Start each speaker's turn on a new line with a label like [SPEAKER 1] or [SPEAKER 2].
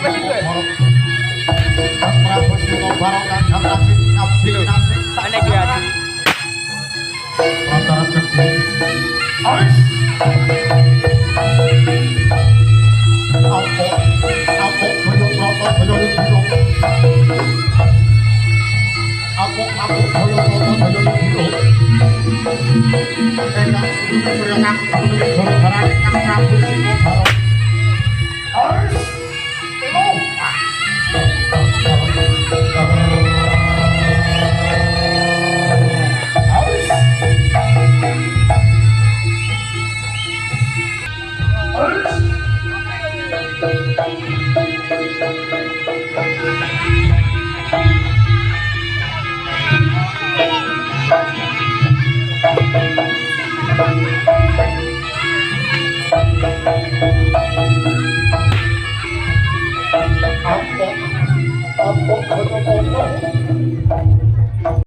[SPEAKER 1] Prabu Sinobara kang ngabdi kasih
[SPEAKER 2] Ana iki ati.
[SPEAKER 1] antara gede. Aris. Apa boyo prata boyo dino. Apa boyo prata boyo dino. Enak surya kang gara-gara kang Prabu Sinobara. Aris. Apa